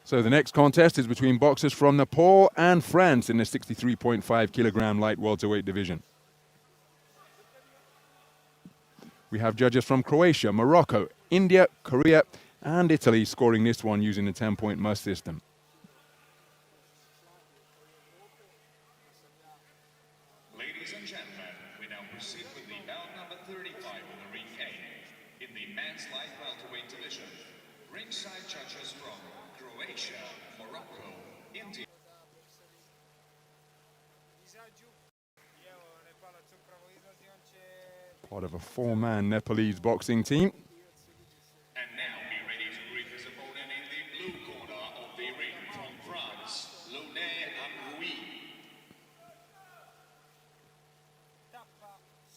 So the next contest is between boxers from Nepal and France in the 63.5 kilogram light welterweight division. We have judges from Croatia, Morocco, India, Korea, and Italy scoring this one using the 10-point must system. Ladies and gentlemen, we now proceed with the bout number 35 in the ring A in the men's light welterweight division. Ringside judges from Croatia, Morocco, India. Part of a four-man Nepalese boxing team. And now be ready to greet his opponent in the blue corner of the ring from France,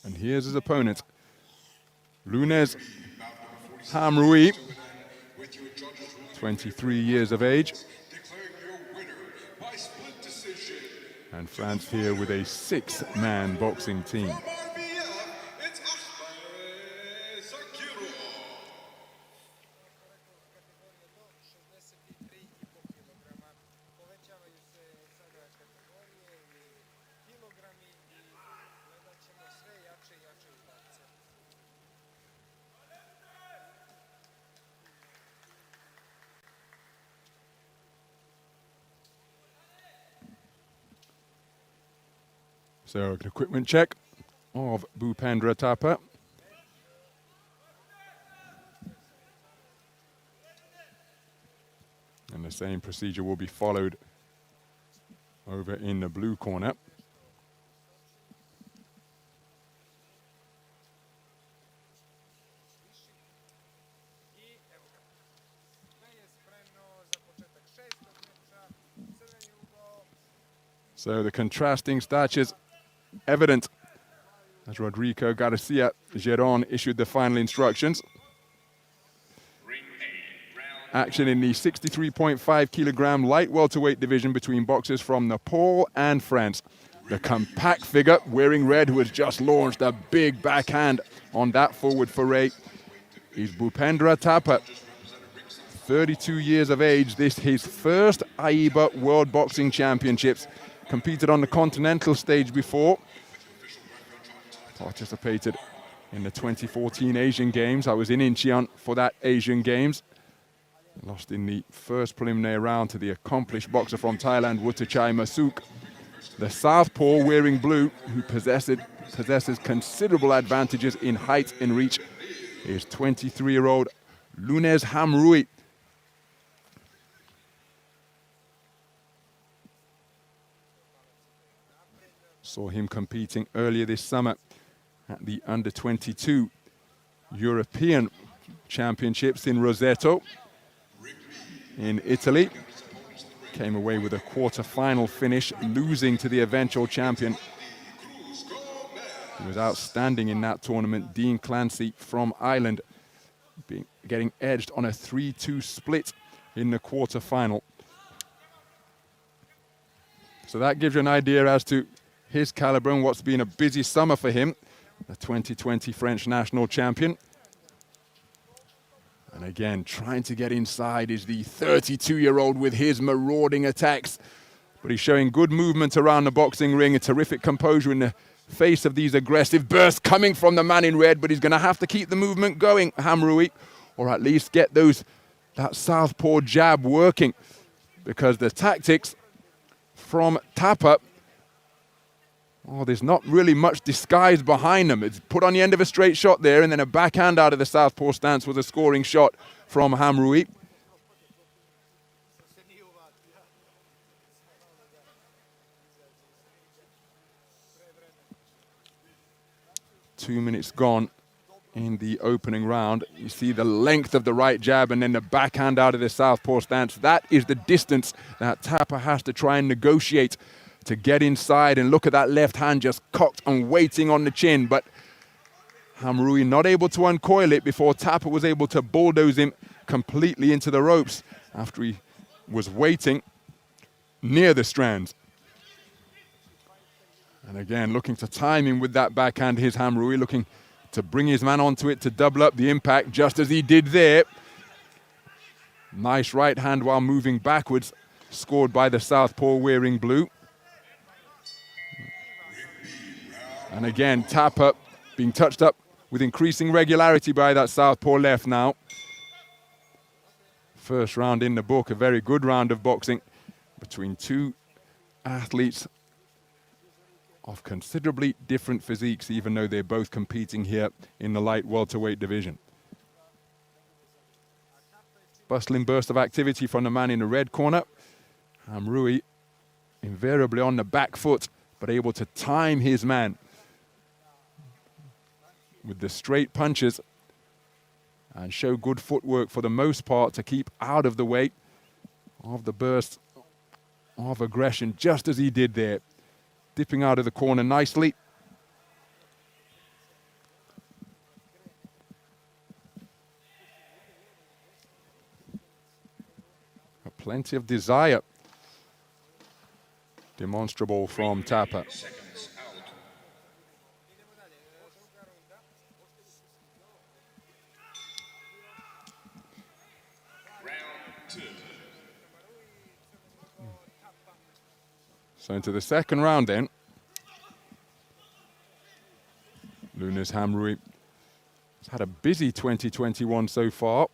And here's his opponent, Lounès Hamroui, 23 years of age. And France here with a six-man boxing team. So an equipment check of Bhupendra Thapa. And the same procedure will be followed over in the blue corner. So the contrasting statures evident as Rodrigo Garcia Geron issued the final instructions. Action in the 63.5 kilogram light welterweight division between boxers from Nepal and France. The compact figure wearing red, who has just launched a big backhand on that forward foray, is Bhupendra Thapa. 32 years of age, this his first AIBA World Boxing Championships. Competed on the continental stage before. Participated in the 2014 Asian Games. I was in Incheon for that Asian Games. Lost in the first preliminary round to the accomplished boxer from Thailand, Wuttachai Masuk. The southpaw wearing blue, who possesses considerable advantages in height and reach, is 23-year-old Lounès Hamroui. Saw him competing earlier this summer at the under-22 European Championships in Roseto in Italy. Came away with a quarter-final finish, losing to the eventual champion. He was outstanding in that tournament, Dean Clancy from Ireland, getting edged on a 3-2 split in the quarter-final. So that gives you an idea as to his caliber and what's been a busy summer for him, the 2020 French national champion. And again, trying to get inside is the 32-year-old with his marauding attacks. But he's showing good movement around the boxing ring, a terrific composure in the face of these aggressive bursts coming from the man in red, but he's going to have to keep the movement going, Hamroui, or at least get that southpaw jab working, because the tactics from Thapa, there's not really much disguise behind them. It's put on the end of a straight shot there, and then a backhand out of the southpaw stance was a scoring shot from Hamroui. Two minutes gone in the opening round. You see the length of the right jab and then the backhand out of the southpaw stance. That is the distance that Thapa has to try and negotiate to get inside, and look at that left hand just cocked and waiting on the chin. But Hamroui not able to uncoil it before Thapa was able to bulldoze him completely into the ropes after he was waiting near the strands. And again, looking to time him with that backhand, here's Hamroui looking to bring his man onto it to double up the impact, just as he did there. Nice right hand while moving backwards, scored by the southpaw wearing blue. And again, Tapper being touched up with increasing regularity by that southpaw left now. First round in the book, a very good round of boxing between two athletes of considerably different physiques, even though they're both competing here in the light welterweight division. Bustling burst of activity from the man in the red corner. Hamrui invariably on the back foot, but able to time his man with the straight punches and show good footwork for the most part to keep out of the way of the burst of aggression, just as he did there. Dipping out of the corner nicely. Plenty of desire demonstrable from Tapper. So into the second round then. Lunas Hamrui has had a busy 2021 so far,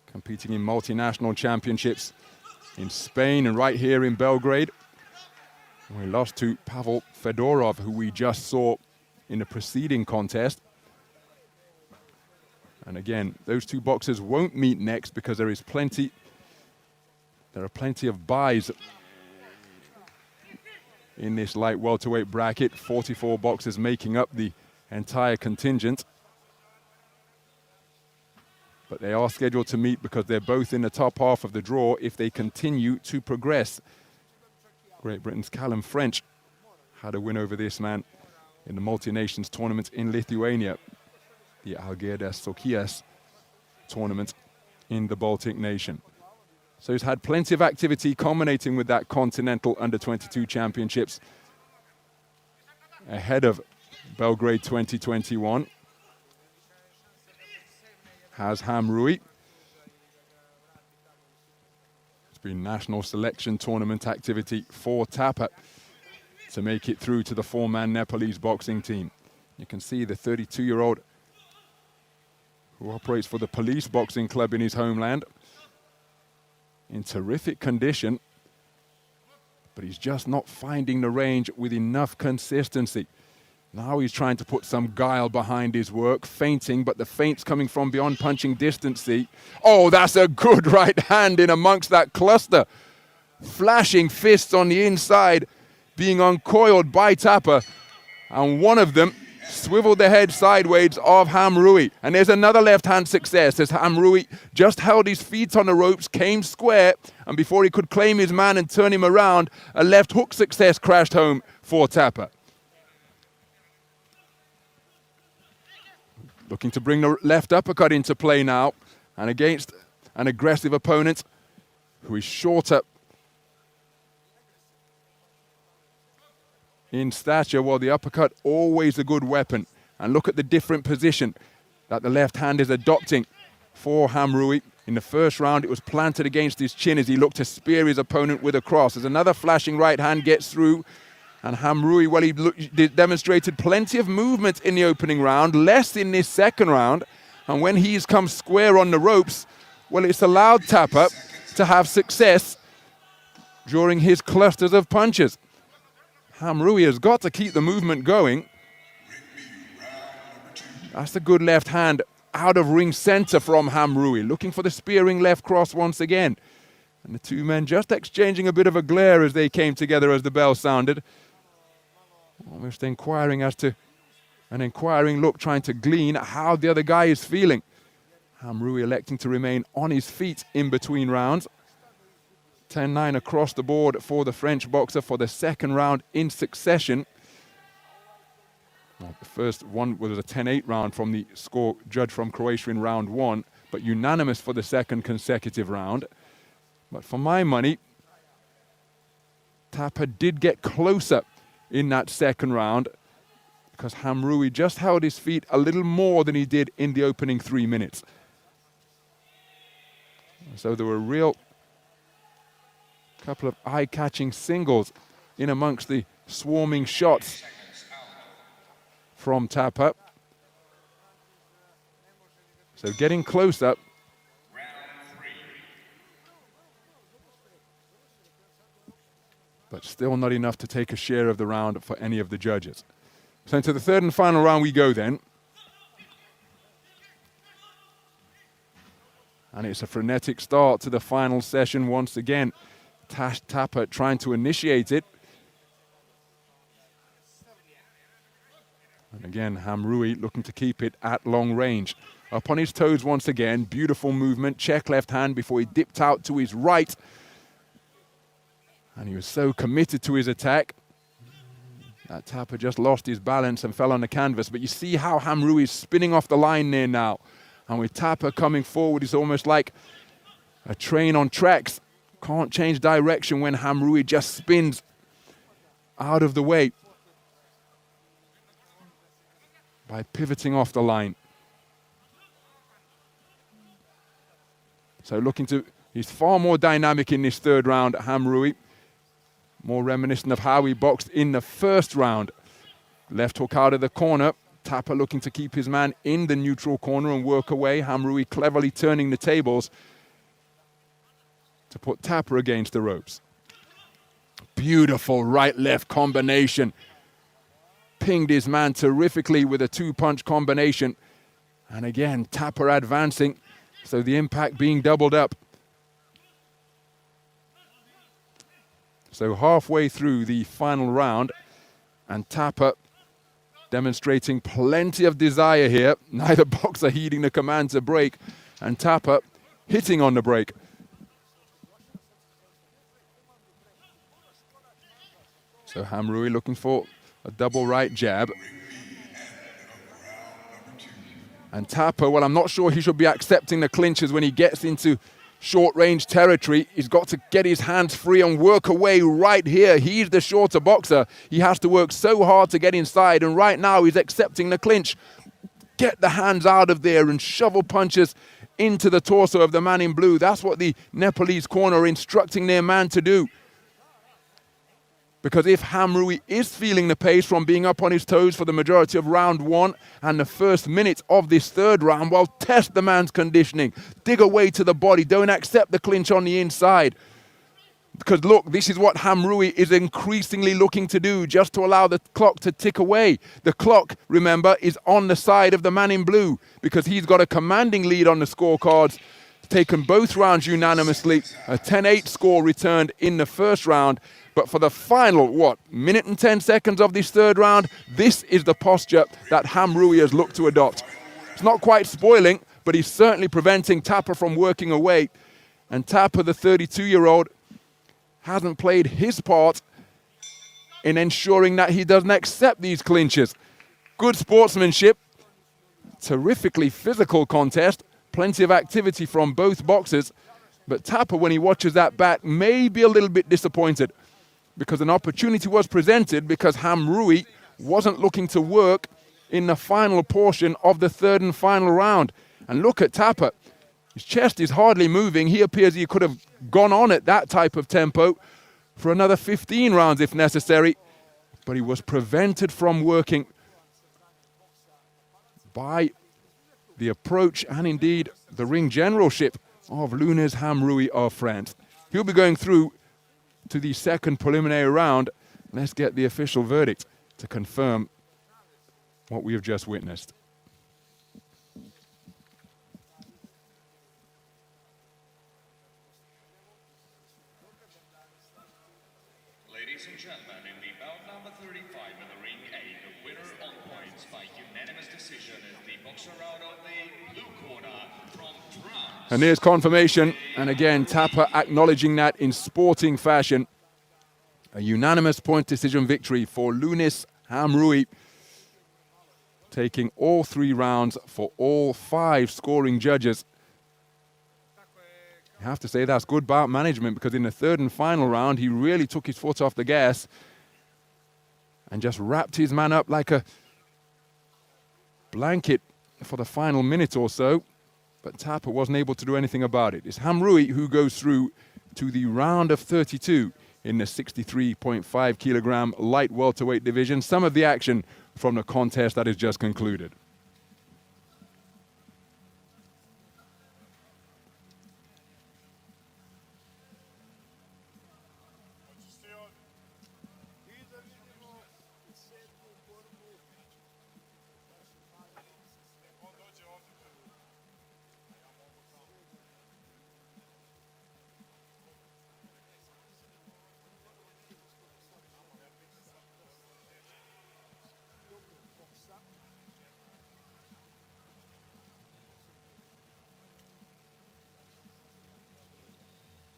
competing in multinational championships in Spain and right here in Belgrade. We lost to Pavel Fedorov, who we just saw in the preceding contest. And again, those two boxers won't meet next because there are plenty of buys in this light welterweight bracket. 44 boxers making up the entire contingent. But they are scheduled to meet because they're both in the top half of the draw if they continue to progress. Great Britain's Callum French had a win over this man in the multi-nations tournament in Lithuania, the Algirdas Sokias tournament in the Baltic nation. So he's had plenty of activity culminating with that Continental Under-22 Championships ahead of Belgrade 2021. Has Hamrui. It's been national selection tournament activity for Tapper to make it through to the four-man Nepalese boxing team. You can see the 32-year-old who operates for the Police Boxing Club in his homeland in terrific condition, but he's just not finding the range with enough consistency. Now he's trying to put some guile behind his work, feinting, but the feint's coming from beyond punching distance, see? Oh, that's a good right hand in amongst that cluster. Flashing fists on the inside, being uncoiled by Tapper, and one of them swiveled the head sideways of Hamrui. And there's another left-hand success as Hamrui just held his feet on the ropes, came square, and before he could claim his man and turn him around, a left hook success crashed home for Tapper. Looking to bring the left uppercut into play now, and against an aggressive opponent who is shorter in stature, while the uppercut always a good weapon. And look at the different position that the left hand is adopting for Hamrui. In the first round, it was planted against his chin as he looked to spear his opponent with a cross. As another flashing right hand gets through, and Hamrui, well, he demonstrated plenty of movement in the opening round, less in this second round. And when he's come square on the ropes, well, it's allowed Tapper to have success during his clusters of punches. Hamrui has got to keep the movement going. That's a good left hand out of ring center from Hamrui, looking for the spearing left cross once again. And the two men just exchanging a bit of a glare as they came together as the bell sounded. Almost inquiring as to an inquiring look, trying to glean how the other guy is feeling. Hamrui electing to remain on his feet in between rounds. 10-9 across the board for the French boxer for the second round in succession. Well, the first one was a 10-8 round from the score judged from Croatia in round one, but unanimous for the second consecutive round. But for my money, Tapper did get closer in that second round because Hamrui just held his feet a little more than he did in the opening 3 minutes. So there were a real couple of eye-catching singles in amongst the swarming shots from Tapper. So getting close up. But still not enough to take a share of the round for any of the judges. So into the third and final round we go then. And it's a frenetic start to the final session once again. Tapper trying to initiate it. And again, Hamrui looking to keep it at long range. Up on his toes once again, beautiful movement, check left hand before he dipped out to his right. And he was so committed to his attack that Tapper just lost his balance and fell on the canvas. But you see how Hamrui is spinning off the line there now. And with Tapper coming forward, it's almost like a train on tracks. Can't change direction when Hamrui just spins out of the way by pivoting off the line. So he's far more dynamic in this third round, Hamrui. More reminiscent of how he boxed in the first round. Left hook out of the corner. Tapper looking to keep his man in the neutral corner and work away. Hamrui cleverly turning the tables to put Tapper against the ropes. Beautiful right-left combination. Pinged his man terrifically with a two-punch combination. And again, Tapper advancing, so the impact being doubled up. So halfway through the final round, and Tapper demonstrating plenty of desire here. Neither boxer heeding the command to break, and Tapper hitting on the break. So Hamrui looking for a double right jab. And Tapper, well, I'm not sure he should be accepting the clinches when he gets into short range territory. He's got to get his hands free and work away right here. He's the shorter boxer. He has to work so hard to get inside, and right now he's accepting the clinch. Get the hands out of there and shovel punches into the torso of the man in blue. That's what the Nepalese corner are instructing their man to do. Because if Hamrui is feeling the pace from being up on his toes for the majority of round one and the first minute of this third round, well, test the man's conditioning. Dig away to the body. Don't accept the clinch on the inside. Because look, this is what Hamrui is increasingly looking to do, just to allow the clock to tick away. The clock, remember, is on the side of the man in blue because he's got a commanding lead on the scorecards. Taken both rounds unanimously. A 10-8 score returned in the first round. But for the final, minute and 10 seconds of this third round, this is the posture that Hamrui has looked to adopt. It's not quite spoiling, but he's certainly preventing Tapper from working away. And Tapper, the 32-year-old, hasn't played his part in ensuring that he doesn't accept these clinches. Good sportsmanship, terrifically physical contest, plenty of activity from both boxers. But Tapper, when he watches that back, may be a little bit disappointed, because an opportunity was presented because Hamrui wasn't looking to work in the final portion of the third and final round. And look at Tapper. His chest is hardly moving. He appears he could have gone on at that type of tempo for another 15 rounds if necessary. But he was prevented from working by the approach and indeed the ring generalship of Lunes Hamrui of France. He'll be going through to the second preliminary round. Let's get the official verdict to confirm what we have just witnessed. Ladies and gentlemen, in the bout number 35 in the ring A, the winner on points by unanimous decision is the boxer out of the blue corner from France. And there's confirmation, and again, Tapper acknowledging that in sporting fashion. A unanimous point decision victory for Lunes Hamrui, taking all 3 rounds for all 5 scoring judges. You have to say that's good bout management, because in the third and final round, he really took his foot off the gas and just wrapped his man up like a blanket for the final minute or so. but Tapa wasn't able to do anything about it. It's Hamrui who goes through to the round of 32 in the 63.5 kilogram light welterweight division. Some of the action from the contest that is just concluded.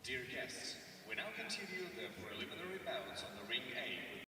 Dear guests, we now continue the preliminary bouts on the Ring A